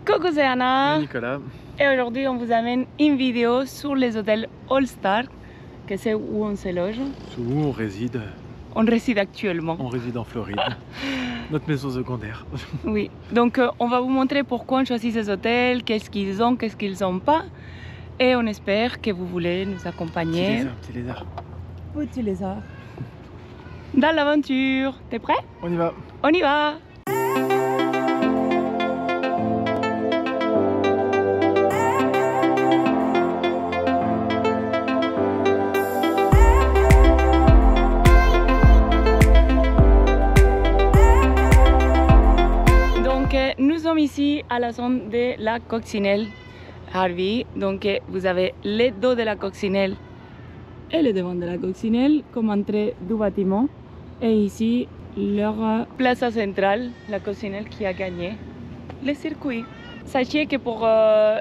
Coucou, c'est Anna. Et Nicolas. Et aujourd'hui, on vous amène une vidéo sur les hôtels All Star, que c'est où on se loge. Où on réside. On réside actuellement. On réside en Floride. Notre maison secondaire. Oui. Donc, on va vous montrer pourquoi on choisit ces hôtels, qu'est-ce qu'ils ont, qu'est-ce qu'ils n'ont pas. Et on espère que vous voulez nous accompagner. Petit lézard. Petit lézard. Dans l'aventure. T'es prêt? On y va. On y va. Nous sommes ici à la zone de la coccinelle Harvey. Donc vous avez les dos de la coccinelle et le devant de la coccinelle comme entrée du bâtiment. Et ici leur plaza centrale, la coccinelle qui a gagné le circuit. Sachez que pour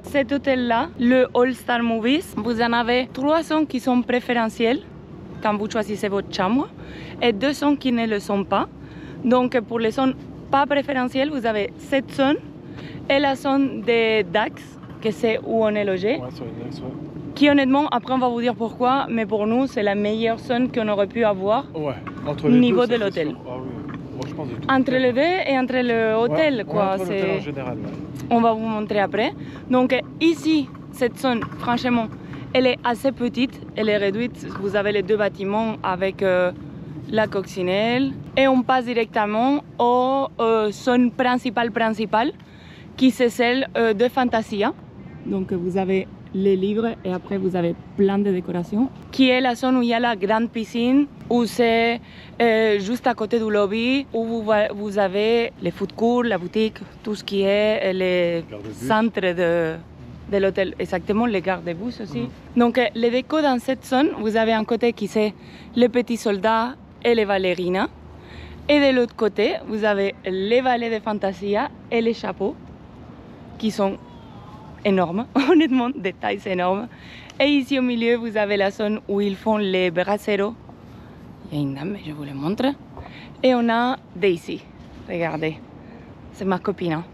cet hôtel-là, le All Star Movies, vous en avez 300 qui sont préférentiels quand vous choisissez votre chambre et 200 qui ne le sont pas. Donc pour les zones pas préférentielles, vous avez cette zone et la zone des Dax, que c'est où on est logé. Ouais, sur les Dax, ouais. Qui honnêtement, après on va vous dire pourquoi, mais pour nous c'est la meilleure zone qu'on aurait pu avoir. Ouais, entre les niveau deux, de l'hôtel. Ah oui. Moi, je pense de tout. Entre les deux et entre le hôtel, ouais, quoi. entre l'hôtel en général, ouais. On va vous montrer après. Donc ici, cette zone, franchement, elle est assez petite, elle est réduite. Vous avez les deux bâtiments avec la coccinelle et on passe directement aux zones principales qui c'est celle de Fantasia. Donc vous avez les livres et après vous avez plein de décorations qui est la zone où il y a la grande piscine, où c'est juste à côté du lobby, où vous avez les food courts, la boutique, tout ce qui est les centres de l'hôtel, exactement, les garde-bus aussi. Donc les décos dans cette zone, vous avez un côté qui c'est les petits soldats et les ballerines. Et de l'autre côté, vous avez les valets de Fantasia et les chapeaux qui sont énormes, honnêtement, des tailles énormes. Et ici au milieu, vous avez la zone où ils font les braceros. Il y a une dame, je vous le montre. Et on a Daisy, regardez, c'est ma copine, hein.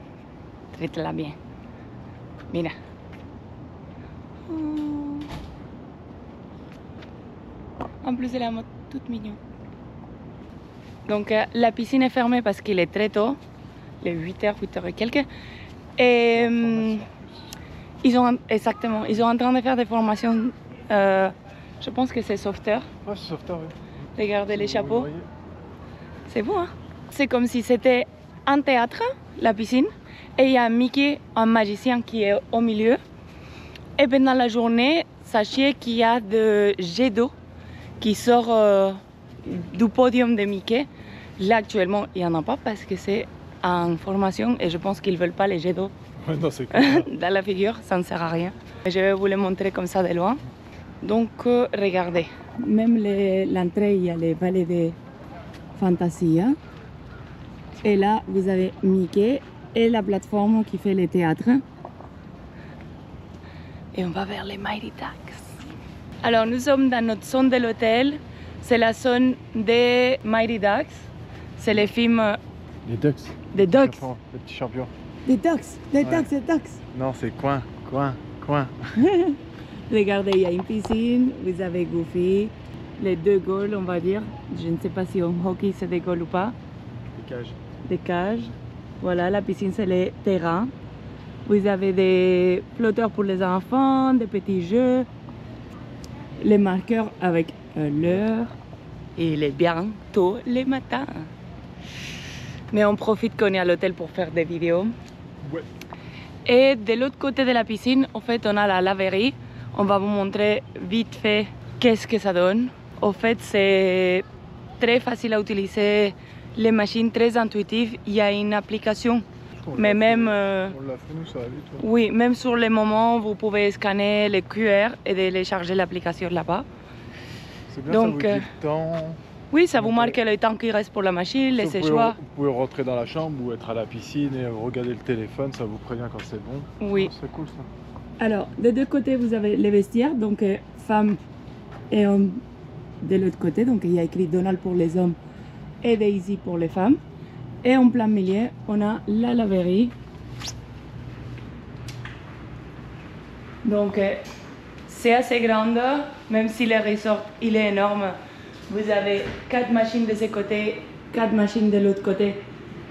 Traite-la bien. Mira. En plus, elle est toute mignonne. Donc la piscine est fermée parce qu'il est très tôt, les 8h et quelques. Et ils sont en train de faire des formations, je pense que c'est sauveteur. Ouais, c'est sauveteur, oui. Regardez les chapeaux. C'est beau, hein? C'est comme si c'était un théâtre, la piscine. Et il y a Mickey, un magicien qui est au milieu. Et pendant la journée, sachez qu'il y a de jet d'eau qui sort du podium de Mickey. Là actuellement il n'y en a pas parce que c'est en formation et je pense qu'ils ne veulent pas les jets d'eau dans la figure, ça ne sert à rien. Je vais vous les montrer comme ça de loin. Donc regardez, même l'entrée il y a les valets de Fantasia et là vous avez Mickey et la plateforme qui fait le théâtre et on va vers les Mighty Ducks. Alors nous sommes dans notre zone de l'hôtel. C'est la zone des Mighty Ducks. C'est les films... Les Ducks. Des Ducks. Les petits champions. Des Ducks. Des Ducks, des Ducks. Non, c'est coin. Regardez, il y a une piscine. Vous avez Goofy. Les deux goals, on va dire. Je ne sais pas si en hockey c'est des goals ou pas. Des cages. Des cages. Voilà, la piscine c'est les terrains. Vous avez des flotteurs pour les enfants, des petits jeux. Les marqueurs avec l'heure et il est bientôt les matins. Mais on profite qu'on est à l'hôtel pour faire des vidéos. Ouais. Et de l'autre côté de la piscine, en fait, on a la laverie. On va vous montrer vite fait qu'est-ce que ça donne. En fait, c'est très facile à utiliser, les machines très intuitives. Il y a une application. Mais même, on l'a fait nous, ça va vite. Ouais. Oui, même sur les moments, vous pouvez scanner les QR et télécharger l'application là-bas. C'est bien, donc, ça vous dit le temps. Oui, ça vous marque le temps qui reste pour la machine, les séchoirs. Vous pouvez rentrer dans la chambre ou être à la piscine et regarder le téléphone, ça vous prévient quand c'est bon. Oui. C'est cool ça. Alors, des deux côtés, vous avez les vestiaires, donc femmes et hommes de l'autre côté. Donc il y a écrit Donald pour les hommes et Daisy pour les femmes. Et en plein milieu, on a la laverie Donc c'est assez grande, même si le resort il est énorme. Vous avez 4 machines de ce côté, 4 machines de l'autre côté.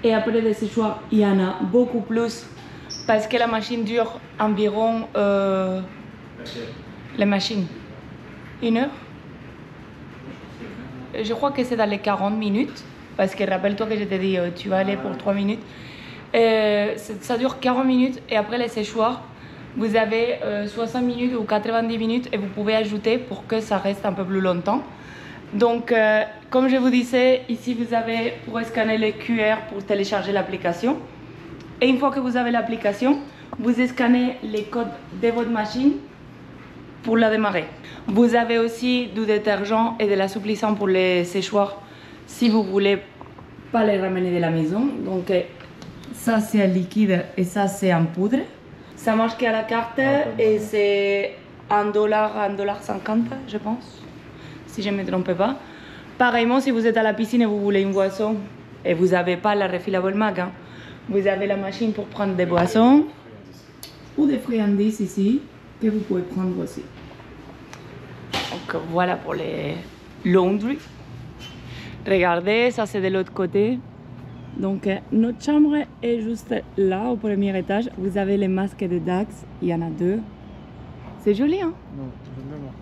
Et après des séchoirs, il y en a beaucoup plus parce que la machine dure environ les machines 1 heure. Je crois que c'est dans les 40 minutes parce que rappelle-toi que je t'ai dit tu vas aller pour 3 minutes. Ça dure 40 minutes et après les séchoirs, vous avez 60 minutes ou 90 minutes et vous pouvez ajouter pour que ça reste un peu plus longtemps. Donc, comme je vous disais, ici vous avez pour scanner le QR pour télécharger l'application. Et une fois que vous avez l'application, vous scannez les codes de votre machine pour la démarrer. Vous avez aussi du détergent et de l'assouplissant pour les séchoirs si vous voulez pas les ramener de la maison. Donc, ça c'est un liquide et ça c'est en poudre. Ça marche qu'à la carte et c'est $1, $1,50 je pense, si je ne me trompe pas. Pareillement, si vous êtes à la piscine et vous voulez une boisson et vous n'avez pas la refillable Mag, hein, vous avez la machine pour prendre des boissons ou des friandises ici que vous pouvez prendre aussi. Donc voilà pour les laundry. Regardez, ça c'est de l'autre côté. Donc notre chambre est juste là au premier étage. Vous avez les masques de Dax, il y en a 2. C'est joli hein? Non, vraiment.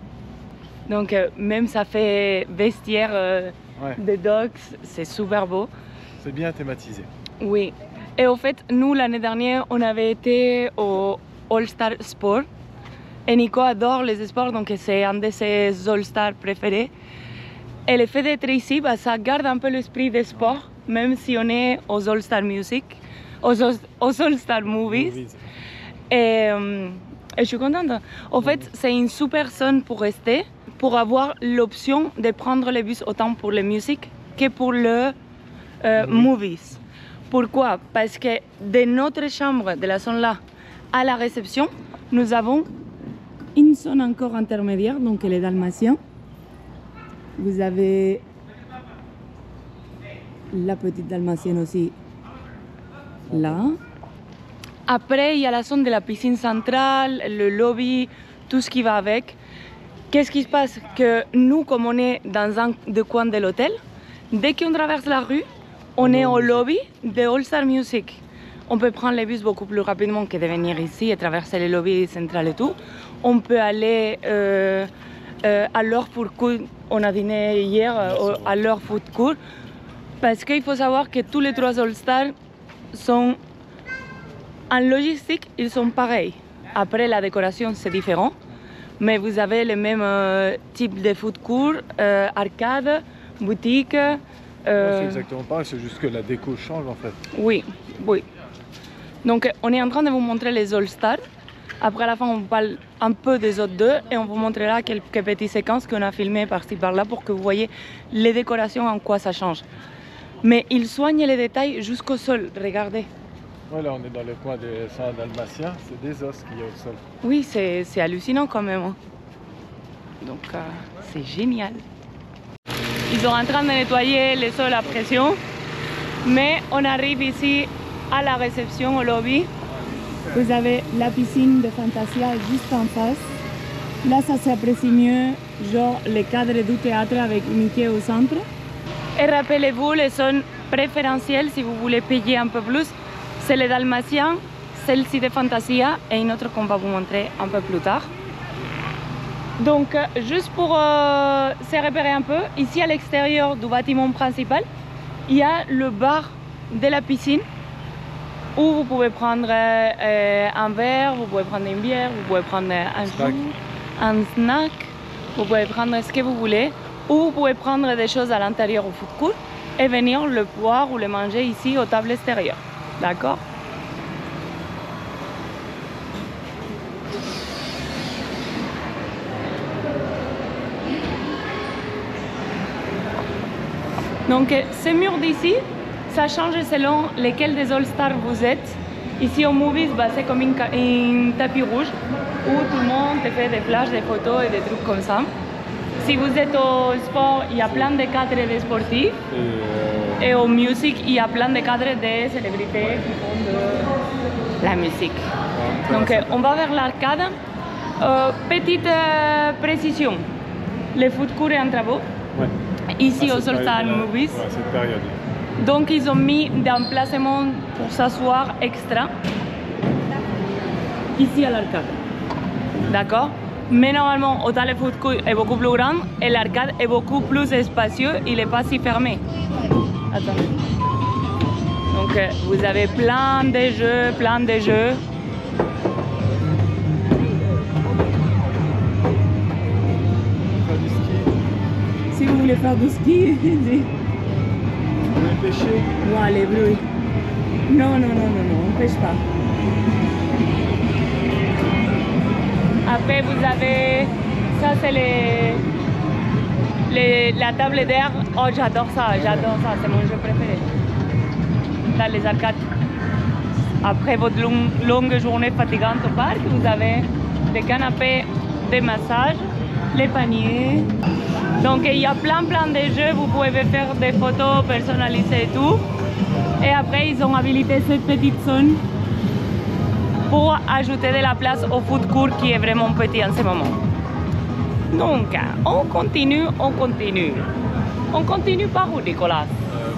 Donc même ça fait vestiaire de dogs, c'est super beau. C'est bien thématisé. Oui. Et au fait, nous l'année dernière, on avait été au All-Star Sport. Et Nico adore les sports, donc c'est un de ses All-Star préférés. Et le fait d'être ici, bah, ça garde un peu l'esprit des sports, même si on est aux All-Star Music, aux All-Star Movies. Et je suis contente. En fait, c'est une super zone pour rester, pour avoir l'option de prendre le bus autant pour les musiques que pour le movies. Pourquoi? Parce que de notre chambre, de la zone là, à la réception, nous avons une zone encore intermédiaire, donc les Dalmatiens. Vous avez la petite Dalmatienne aussi là. Après, il y a la zone de la piscine centrale, le lobby, tout ce qui va avec. Qu'est-ce qui se passe? Que nous, comme on est dans un des coins de l'hôtel, dès qu'on traverse la rue, on est au lobby de All-Star Music. On peut prendre les bus beaucoup plus rapidement que de venir ici et traverser le lobby central et tout. On peut aller à leur food court. On a dîné hier à leur food court. Parce qu'il faut savoir que tous les 3 All-Stars sont en logistique, ils sont pareils. Après, la décoration, c'est différent. Mais vous avez le même type de food court, arcade, boutique. C'est exactement pareil, c'est juste que la déco change en fait. Oui, oui. Donc, on est en train de vous montrer les All-Stars. Après, à la fin, on parle un peu des autres 2 et on vous montrera quelques petites séquences qu'on a filmées par-ci par-là pour que vous voyez les décorations, en quoi ça change. Mais ils soignent les détails jusqu'au sol, regardez. Voilà, on est dans le coin des Saint Dalmatiens, c'est des os qu'il y a au sol. Oui, c'est hallucinant quand même. Hein. Donc, c'est génial. Ils sont en train de nettoyer les sols à pression, mais on arrive ici à la réception, au lobby. Vous avez la piscine de Fantasia juste en face. Là, ça s'apprécie mieux, genre les cadres du théâtre avec Mickey au centre. Et rappelez-vous, les zones préférentielles, si vous voulez payer un peu plus, c'est les Dalmatiens, celle-ci de Fantasia et une autre qu'on va vous montrer un peu plus tard. Donc, juste pour se repérer un peu, ici à l'extérieur du bâtiment principal, il y a le bar de la piscine où vous pouvez prendre un verre, vous pouvez prendre une bière, vous pouvez prendre un jus, un snack, vous pouvez prendre ce que vous voulez, ou vous pouvez prendre des choses à l'intérieur au food court et venir le boire ou le manger ici aux tables extérieures. D'accord? Donc ce mur d'ici, ça change selon lesquels des All-Stars vous êtes. Ici au Movies, bah, c'est comme un tapis rouge où tout le monde fait des flashs, des photos et des trucs comme ça. Si vous êtes au sport, il y a plein de cadres de sportifs. Et au music, il y a plein de cadres de célébrités qui font de la musique. Donc on va vers l'arcade Petite précision, le food court est en travaux. Ouais. Ici À au cette Solstar période-là. Movies. Ouais, cette période. Donc ils ont mis des emplacements pour s'asseoir extra ici à l'arcade. D'accord? Mais normalement, autant le food court est beaucoup plus grand et l'arcade est beaucoup plus spacieux, il n'est pas si fermé. Attendez. Donc vous avez plein de jeux, plein de jeux. Faire du ski. Si vous voulez faire du ski, Vous voulez pêcher. ouais, les bruits. Non, non, non, non, non, on pêche pas. Après, vous avez... Ça, c'est la table d'air. Oh, j'adore ça, c'est mon jeu préféré. Dans les arcades. Après votre longue journée fatigante au parc, vous avez des canapés de massage, les paniers. Donc, il y a plein de jeux. Vous pouvez faire des photos personnalisées et tout. Et après, ils ont habilité cette petite zone pour ajouter de la place au food court qui est vraiment petit en ce moment. Donc, on continue. On continue par où, Nicolas?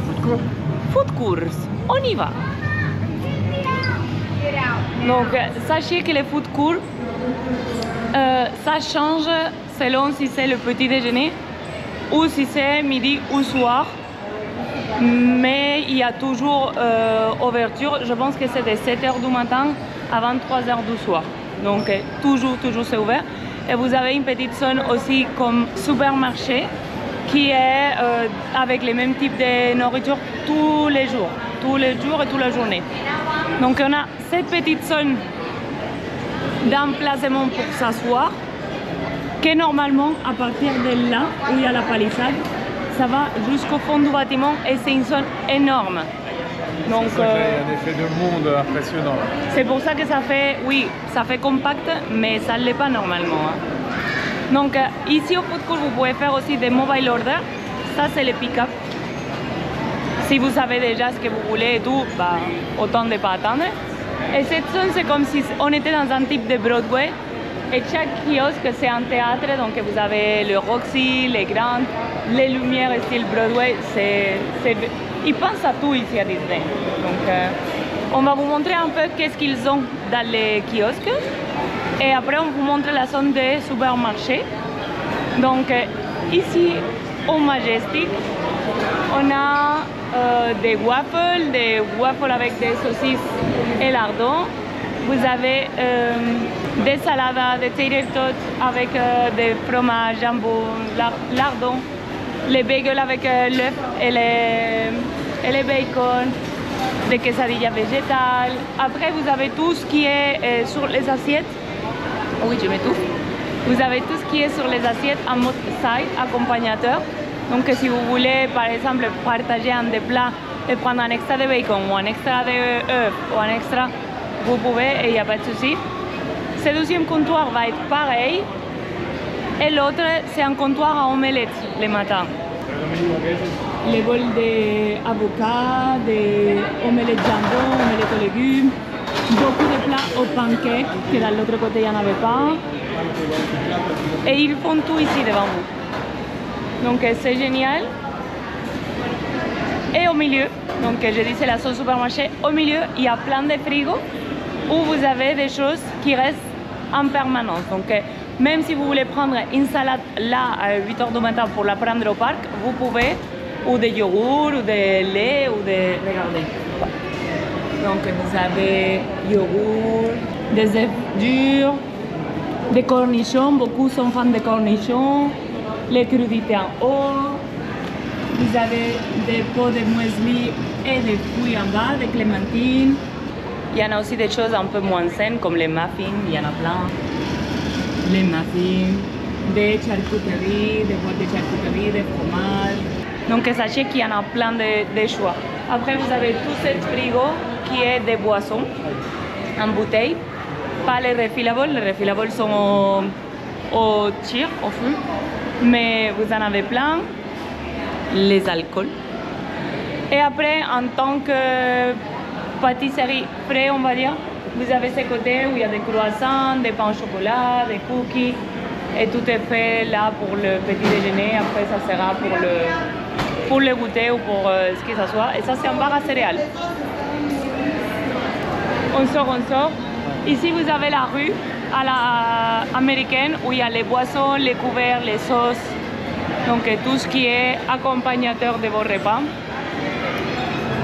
Food court. Food courts, on y va. Donc, sachez que les food courts, ça change selon si c'est le petit déjeuner ou si c'est midi ou soir. Mais il y a toujours ouverture, je pense que c'est de 7h du matin à 23h du soir. Donc toujours c'est ouvert. Et vous avez une petite zone aussi comme supermarché qui est avec les mêmes types de nourriture tous les jours et toute la journée. Donc on a cette petite zone d'emplacement pour s'asseoir que normalement à partir de là où il y a la palissade, ça va jusqu'au fond du bâtiment et c'est une zone énorme. Donc C'est ça qu'il y a un effet de monde impressionnant. c'est pour ça que ça fait, oui, ça fait compact, mais ça ne l'est pas normalement. Hein. Donc ici au food court, vous pouvez faire aussi des mobile orders. Ça, c'est les pick-up. Si vous savez déjà ce que vous voulez et tout, bah, autant ne pas attendre. Et cette zone, c'est comme si on était dans un type de Broadway. Et chaque kiosque, c'est un théâtre. Donc vous avez le Roxy, les Grandes, les lumières style Broadway. Ils pensent à tout ici à Disney. Donc on va vous montrer un peu qu'est-ce qu'ils ont dans les kiosques. Et après, on vous montre la zone des supermarchés. Donc ici, au Majestic, on a des waffles avec des saucisses et lardons. Vous avez des salades, des tater tots avec des fromages, jambon, lardons, les bagels avec l'œuf et les bacon, des quesadillas végétales. Après, vous avez tout ce qui est sur les assiettes. Oui, je mets tout. Vous avez tout ce qui est sur les assiettes en mode side, accompagnateur. Donc si vous voulez par exemple partager un des plats et prendre un extra de bacon ou un extra d'œuf ou un extra, vous pouvez et il n'y a pas de souci. Ce deuxième comptoir va être pareil et l'autre c'est un comptoir à omelette le matin. Les bols d'avocats, des omelettes jambon, omelettes aux légumes, beaucoup de plats au pancake que dans l'autre côté il n'y en avait pas. Et ils font tout ici devant vous. Donc c'est génial. Et au milieu, donc je dis c'est la zone supermarché, au milieu il y a plein de frigos où vous avez des choses qui restent en permanence. Donc même si vous voulez prendre une salade là à 8h du matin pour la prendre au parc, vous pouvez, ou des yogourts, ou des laits, ou des... Regardez. Donc vous avez yogourt, des œufs durs, des cornichons, beaucoup sont fans de cornichons, les crudités en haut. Vous avez des pots de muesli et des fruits en bas, des clémentines. Il y en a aussi des choses un peu moins saines comme les muffins, il y en a plein. Les muffins, des charcuteries, des boîtes de charcuterie, des fromages. Donc sachez qu'il y en a plein de choix. Après vous avez tout ce frigo qui est des boissons en bouteille. Pas les refillables sont au tir, au feu. Mais vous en avez plein. Les alcools. Et après, en tant que pâtisserie frais, on va dire, Vous avez ces côtés où il y a des croissants, des pains au chocolat, des cookies. Et tout est fait là pour le petit déjeuner. Après, ça sera pour le goûter ou pour ce que ça soit. Et ça, c'est un bar à céréales. On sort. Ici, vous avez la rue à la américaine où il y a les boissons, les couverts, les sauces. Donc, tout ce qui est accompagnateur de vos repas.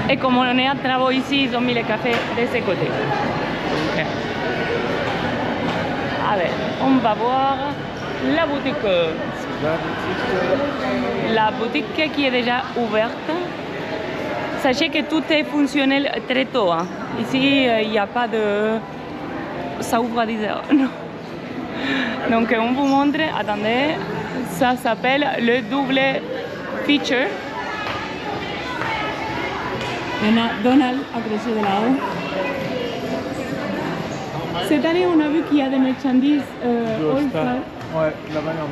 Et comme on est à travaux ici, ils ont mis les cafés de ces côtés. Okay. Allez, on va voir la boutique. La boutique qui est déjà ouverte. Sachez que tout est fonctionnel très tôt. Hein. Ici, il n'y a pas de... Ça ouvre à 10 heures. Donc, on vous montre. Attendez. Ça s'appelle le double feature. Il y a Donald accroché de là-haut. Cette année, on a vu qu'il y a des marchandises All-Star. Ouais, là-bas, il y en a.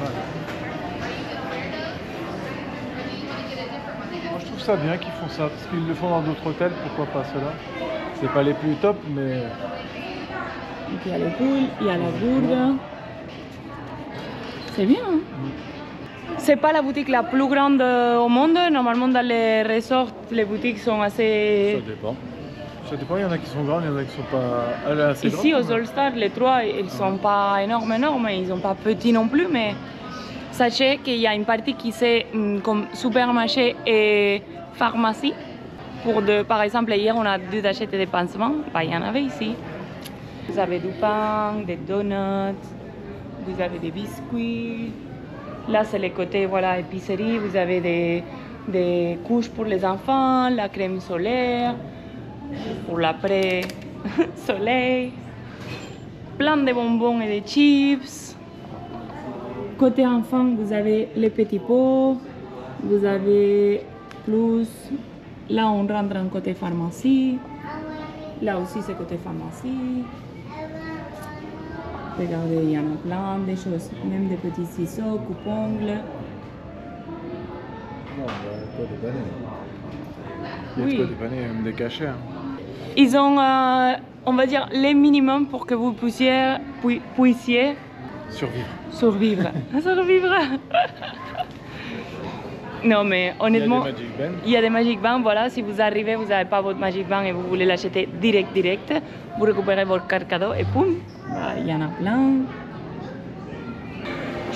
Moi, je trouve ça bien qu'ils font ça, parce qu'ils le font dans d'autres hôtels, pourquoi pas ceux-là. C'est pas les plus top, mais... Donc, il y a le poule, il y a la gourde. C'est bien, hein? C'est pas la boutique la plus grande au monde. Normalement, dans les resorts, les boutiques sont assez... Ça dépend. Ça dépend, il y en a qui sont grandes, il y en a qui sont pas assez grandes. Ici, aux All-Star, les trois, ils sont pas énormes, ils sont pas petits non plus, mais sachez qu'il y a une partie qui c'est comme supermarché et pharmacie. Par exemple, hier, on a dû acheter des pansements, il y en avait ici. Vous avez du pain, des donuts, vous avez des biscuits. Là, c'est le côté voilà, épicerie. Vous avez des couches pour les enfants, la crème solaire, pour l'après-soleil. Plein de bonbons et de chips. Côté enfant, vous avez les petits pots. Vous avez plus. Là, on rentre en côté pharmacie. Là aussi, c'est côté pharmacie. Regardez, il y en a plein de choses, même des petits ciseaux, coupe-ongles. Non, pas dépanner. Il y a de quoi dépanner, même des cachets. Hein. Ils ont, on va dire, les minimums pour que vous puissiez survivre. Non, mais honnêtement, il y a des Magic Bands. Voilà, si vous arrivez, vous n'avez pas votre Magic Band et vous voulez l'acheter direct, vous récupérez votre carte cadeau et poum, il y en a plein.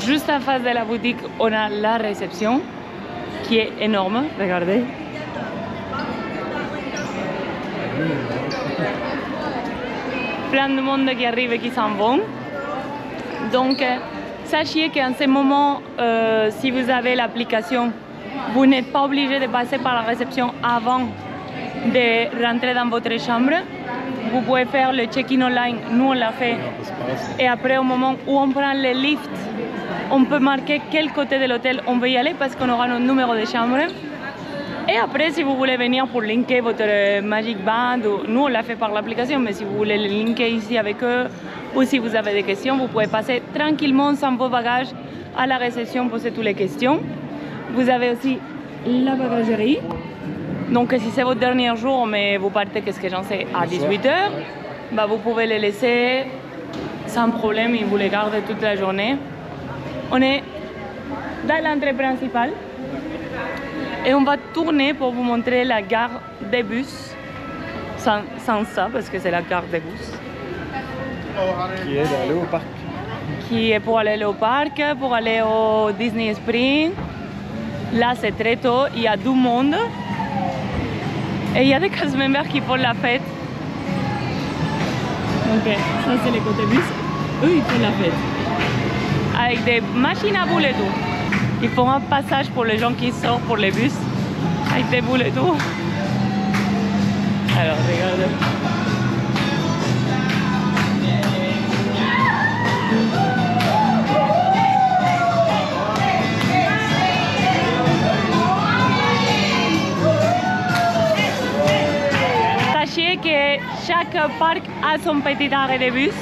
Juste en face de la boutique, on a la réception qui est énorme. Regardez. Plein de monde qui arrive et qui s'en vont. Donc, sachez qu'en ce moment, si vous avez l'application, vous n'êtes pas obligé de passer par la réception avant de rentrer dans votre chambre. Vous pouvez faire le check-in online, nous on l'a fait. Et après, au moment où on prend le lift, on peut marquer quel côté de l'hôtel on veut y aller parce qu'on aura notre numéro de chambre. Et après, si vous voulez venir pour linker votre Magic Band, nous on l'a fait par l'application, mais si vous voulez le linker ici avec eux, ou si vous avez des questions, vous pouvez passer tranquillement sans vos bagages à la réception, poser toutes les questions. Vous avez aussi la bagagerie. Donc si c'est votre dernier jour, mais vous partez, qu'est-ce que j'en sais, à 18 h, bah, vous pouvez les laisser sans problème, ils vous les gardent toute la journée. On est dans l'entrée principale. Et on va tourner pour vous montrer la gare des bus, sans ça, parce que c'est la gare des bus. Qui est d'aller au parc. Qui est pour aller au parc, pour aller au Disney Springs. Là, c'est très tôt, il y a du monde. Et il y a des cast members qui font la fête. Ok, ça c'est le côté bus. Eux, ils font la fête. Avec des machines à boules et tout. Ils font un passage pour les gens qui sortent pour les bus, avec des boules et tout. Alors, regardez. Sachez que chaque parc a son petit arrêt de bus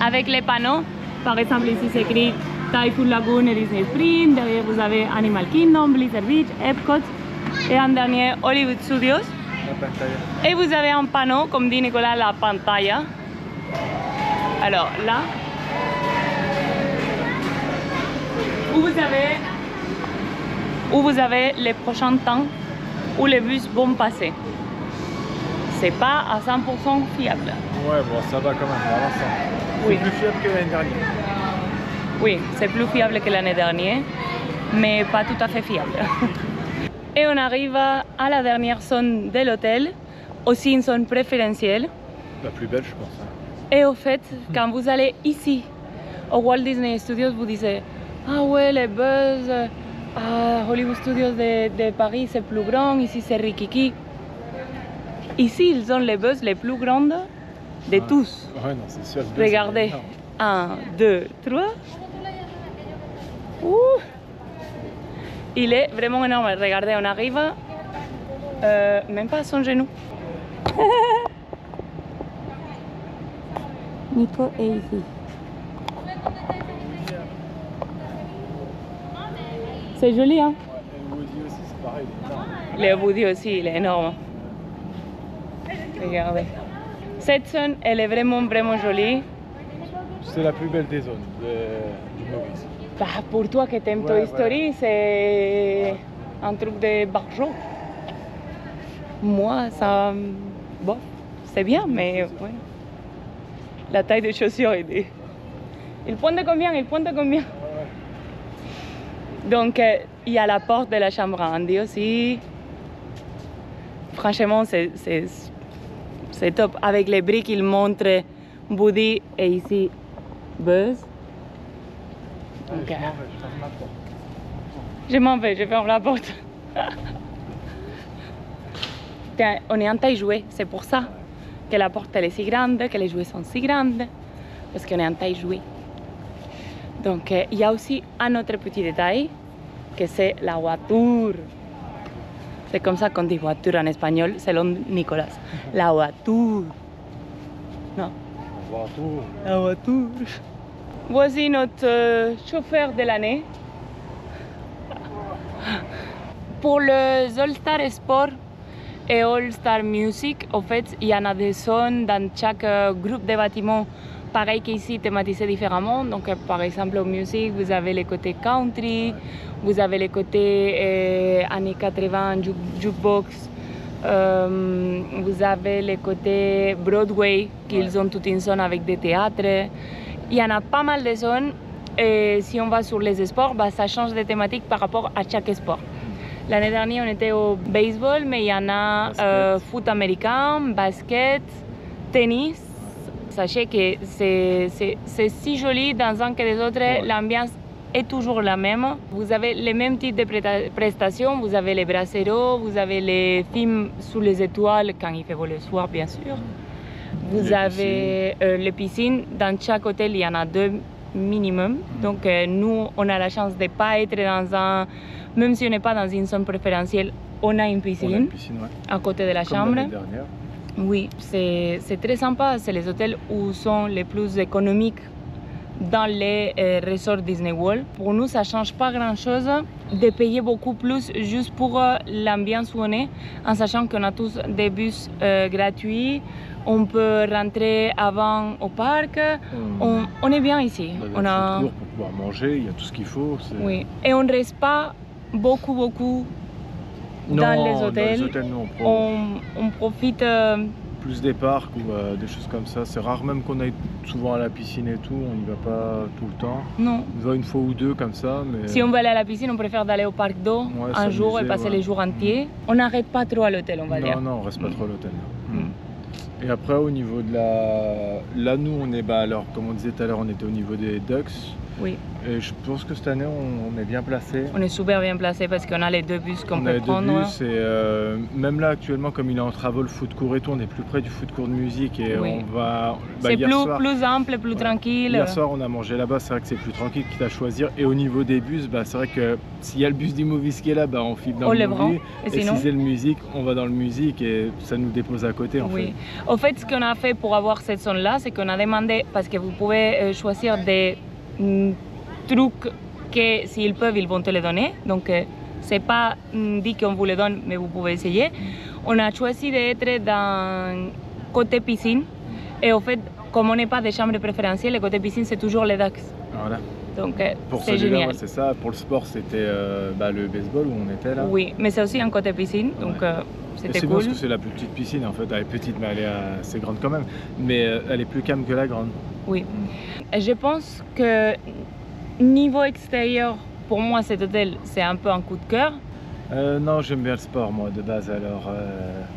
avec les panneaux. Par exemple, ici c'est écrit Typhoon Lagoon et Disney Springs. Derrière, vous avez Animal Kingdom, Blizzard Beach, Epcot et en dernier, Hollywood Studios. La pantalla. Et vous avez un panneau, comme dit Nicolas, la pantalla. Alors là, où vous avez les prochains temps où les bus vont passer. C'est pas à 100% fiable. Ouais, bon, ça va quand même, à l'instant. Oui. C'est plus fiable que l'année dernière. Oui, c'est plus fiable que l'année dernière, mais pas tout à fait fiable. Et on arrive à la dernière zone de l'hôtel, aussi une zone préférentielle. La plus belle, je pense. Et au fait, quand vous allez ici, au Walt Disney Studios, vous disiez « Ah ouais, les buzz à Hollywood Studios de Paris, c'est plus grand, ici c'est Rikiki. » Ici, ils ont les buzz les plus grandes de tous. Ouais, non, c'est sûr. Regardez. 1, 2, 3. Il est vraiment énorme. Regardez, on arrive même pas à son genou. Nico est ici. C'est joli, hein? Et le Woody aussi, c'est pareil, il est énorme. Le Woody aussi, il est énorme. Regardez. Cette zone, elle est vraiment jolie. C'est la plus belle des zones du Maurice. Bah, pour toi qui t'aimes Toy Story, c'est un truc de barjot. Moi, ça... Bon, c'est bien, mais... Ouais. La taille des chaussures est... Il pointe de combien? Il pointe de combien? Donc, il y a la porte de la chambre à Andy aussi. Franchement, c'est top. Avec les briques, il montre Woody et ici Buzz. Okay. Je ferme la porte. Je m'en vais, je ferme la porte. On est en taille jouée, c'est pour ça que la porte elle est si grande, que les jouets sont si grandes, parce qu'on est en taille jouée. Donc il y a aussi un autre petit détail, que c'est la voiture. C'est comme ça qu'on dit voiture en espagnol, selon Nicolas. La voiture. Non. La voiture. La voiture. Voici notre chauffeur de l'année. Pour les All-Star Sport et All-Star Music, en fait, il y en a des zones dans chaque groupe de bâtiments, pareil qu'ici, thématisés différemment. Donc, par exemple, au music, vous avez les côtés country, vous avez les côtés années 80, jukebox, vous avez les côtés Broadway, qu'ils ont toute une zone avec des théâtres. Il y en a pas mal de zones. Et si on va sur les sports, bah, ça change de thématique par rapport à chaque sport. L'année dernière, on était au baseball, mais il y en a foot américain, basket, tennis. Sachez que c'est si joli dans un que les autres. Ouais. L'ambiance est toujours la même. Vous avez les mêmes types de prestations. Vous avez les brasseros, vous avez les films sous les étoiles quand il fait beau le soir, bien sûr. Vous avez les piscines. Dans chaque hôtel, il y en a 2 minimum. Donc nous, on a la chance de ne pas être dans un... Même si on n'est pas dans une zone préférentielle, on a une piscine, ouais. À côté de la Comme chambre. l'année dernière. Oui, c'est très sympa. C'est les hôtels où sont les plus économiques dans les resorts Disney World. Pour nous, ça ne change pas grand-chose de payer beaucoup plus juste pour l'ambiance où on est, en sachant qu'on a tous des bus gratuits. On peut rentrer avant au parc. On est bien ici. On a pour pouvoir manger, il y a tout ce qu'il faut. Oui, et on ne reste pas beaucoup dans les hôtels. Non, on profite... Plus des parcs ou des choses comme ça. C'est rare même qu'on aille souvent à la piscine et tout. On n'y va pas tout le temps. Non. On va une fois ou deux comme ça. Mais... Si on veut aller à la piscine, on préfère d'aller au parc d'eau un jour et passer les jours entiers. On n'arrête pas trop à l'hôtel, on va dire. Non, on reste pas trop à l'hôtel. Et après, au niveau de la... Là, nous, on est, alors, comme on disait tout à l'heure, on était au niveau des Ducks. Oui. Et je pense que cette année, on est bien placé. On est super bien placé parce qu'on a les 2 bus qu'on peut prendre. On a les 2 bus et même là, actuellement, comme il est en travel foot court et tout, on est plus près du foot court de musique et on va... c'est plus ample, plus tranquille. Hier soir, on a mangé là-bas, c'est vrai que c'est plus tranquille, quitte à choisir. Et au niveau des bus, c'est vrai que s'il y a le bus du Movies qui est là, on file dans le Movies. Et sinon... si c'est le musique, on va dans le musique et ça nous dépose à côté en fait. Au fait, ce qu'on a fait pour avoir cette zone-là, c'est qu'on a demandé, parce que vous pouvez choisir des trucs que s'ils peuvent, ils vont te les donner. Donc, c'est pas dit qu'on vous les donne, mais vous pouvez essayer. On a choisi d'être dans côté piscine. Et au fait, comme on n'est pas des chambres préférentielles, le côté piscine, c'est toujours les docks. Voilà. Donc, c'est génial. C'est ça. Pour le sport, c'était le baseball où on était là. Oui, mais c'est aussi un côté piscine, donc c'était cool. C'est parce que c'est la plus petite piscine en fait. Elle est petite, mais elle est assez grande quand même. Mais elle est plus calme que la grande. Oui. Et je pense que niveau extérieur, pour moi, cet hôtel, c'est un peu un coup de cœur. Non, j'aime bien le sport moi de base, alors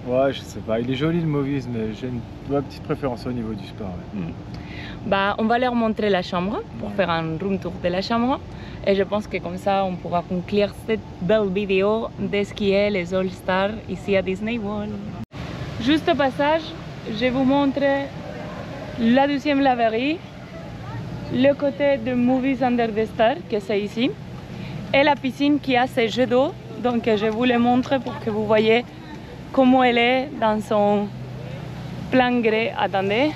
ouais, je sais pas, il est joli le Movies, mais j'ai une petite préférence au niveau du sport. Ouais. Bah, on va leur montrer la chambre pour faire un room tour de la chambre, et je pense que comme ça on pourra conclure cette belle vidéo de ce qui est les All-Stars ici à Disney World. Juste au passage, je vous montre la deuxième laverie, le côté de Movies Under the Stars, que c'est ici, et la piscine qui a ses jets d'eau. Donc je vous les montre pour que vous voyez comment elle est dans son plein gré. Attendez.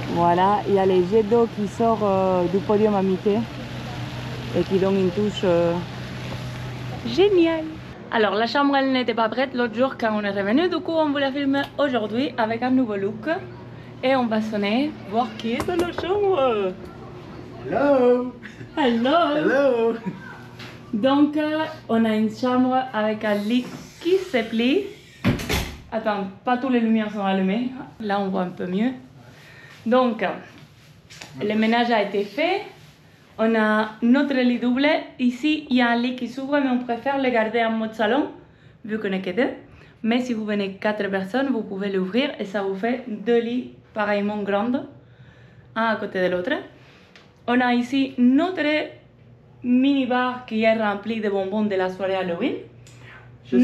Voilà, il y a les jets d'eau qui sortent du podium à Mickey et qui donnent une touche géniale. Alors la chambre elle n'était pas prête l'autre jour quand on est revenu, du coup on vous la filme aujourd'hui avec un nouveau look. Et on va sonner, voir qui est dans la chambre. Hello! Hello! Hello! Donc, on a une chambre avec un lit qui se plie. Attends, pas toutes les lumières sont allumées. Là, on voit un peu mieux. Donc, le ménage a été fait. On a notre lit double. Ici, il y a un lit qui s'ouvre, mais on préfère le garder en mode salon, vu qu'on n'est que deux. Mais si vous venez 4 personnes, vous pouvez l'ouvrir et ça vous fait 2 lits pareillement grands, un à côté de l'autre. On a ici notre mini-bar qui est rempli de bonbons de la soirée Halloween. Je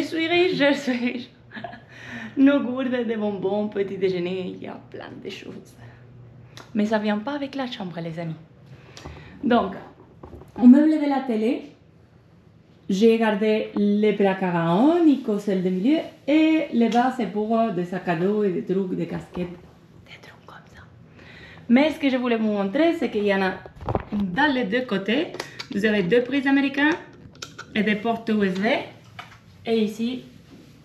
suis riche. Nos gourdes de bonbons, petit déjeuner, il y a plein de choses. Mais ça ne vient pas avec la chambre, les amis. Donc, au meuble de la télé, j'ai gardé les placards à on, Nico celle de milieu, et les bas c'est pour des sacs à dos et des trucs, des casquettes, des trucs comme ça. Mais ce que je voulais vous montrer, c'est qu'il y en a dans les deux côtés. Vous avez 2 prises américaines et des portes USB. Et ici,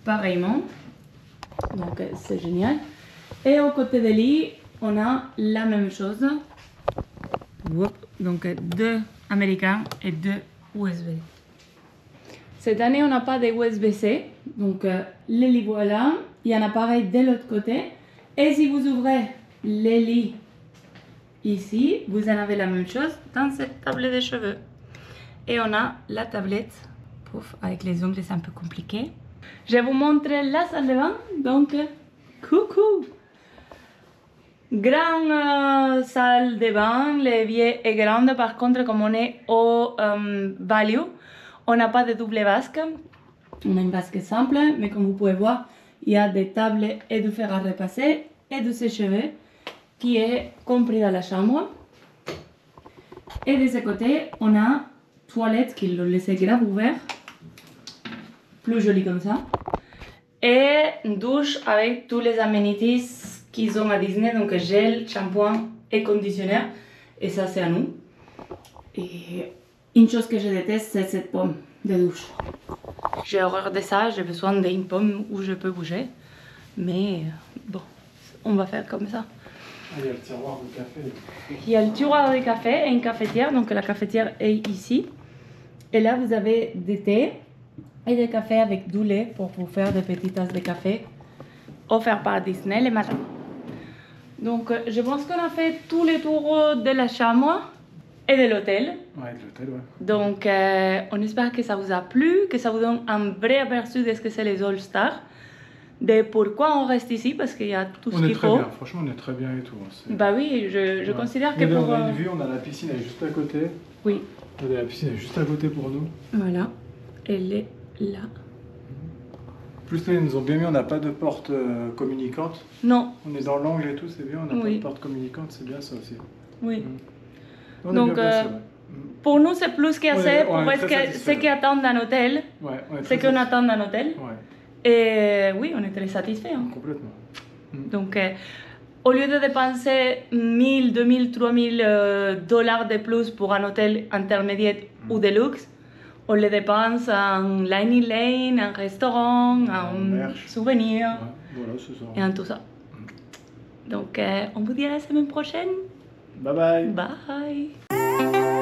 pareillement. Donc c'est génial. Et au côté du lit, on a la même chose. Donc 2 américains et 2 USB. Cette année, on n'a pas de USB-C. Donc les lits voilà. Il y en a pareil de l'autre côté. Et si vous ouvrez les lits ici, vous en avez la même chose dans cette table de cheveux. Et on a la tablette. Pouf, avec les ongles, c'est un peu compliqué. Je vous montre la salle de bain. Donc, coucou! Grande salle de bain. L'évier est grande. Par contre, comme on est au value, on n'a pas de double vasque. On a une vasque simple, mais comme vous pouvez voir, il y a des tables et du fer à repasser et du sèche-cheveux qui est compris dans la chambre. Et de ce côté, on a toilette qui le laisse grave ouvert, plus joli comme ça, et une douche avec tous les amenities qu'ils ont à Disney, donc gel, shampoing et conditionneur, et ça c'est à nous. Et une chose que je déteste, c'est cette pomme de douche. J'ai horreur de ça, j'ai besoin d'une pomme où je peux bouger, mais bon, on va faire comme ça. Il y a le tiroir de café. Il y a le tiroir de café et une cafetière, donc la cafetière est ici. Et là, vous avez des thés et des cafés avec du lait pour vous faire des petites tasses de café offertes par Disney les matins. Donc, je pense qu'on a fait tous les tours de la chambre et de l'hôtel. Ouais, de l'hôtel, ouais. Donc, on espère que ça vous a plu, que ça vous donne un vrai aperçu de ce que c'est les All-Stars, de pourquoi on reste ici, parce qu'il y a tout ce qu'il faut. On est très bien, franchement, on est très bien et tout. Bah oui, je considère que pour... pour... On a une vue, on a la piscine, elle est juste à côté. Oui. La piscine est juste à côté pour nous. Voilà, elle est là. Plus là, ils nous ont bien mis, on n'a pas de porte communicante. Non. On est dans l'angle et tout, c'est bien, on n'a pas de porte communicante, c'est bien ça aussi. Oui. Donc, pour nous, c'est plus qu'assez pour ce qu'on attend d'un hôtel. Ouais, ce qu'on attend d'un hôtel. Ouais. Et oui, on est très satisfait. Hein. Complètement. Donc, au lieu de dépenser 1000, 2000, 3000 dollars de plus pour un hôtel intermédiaire ou de luxe, On les dépense en Liny Lane, en restaurant, en souvenirs. Ouais, voilà, c'est ça. Et en tout ça. Donc, on vous dit à la semaine prochaine. Bye bye. Bye.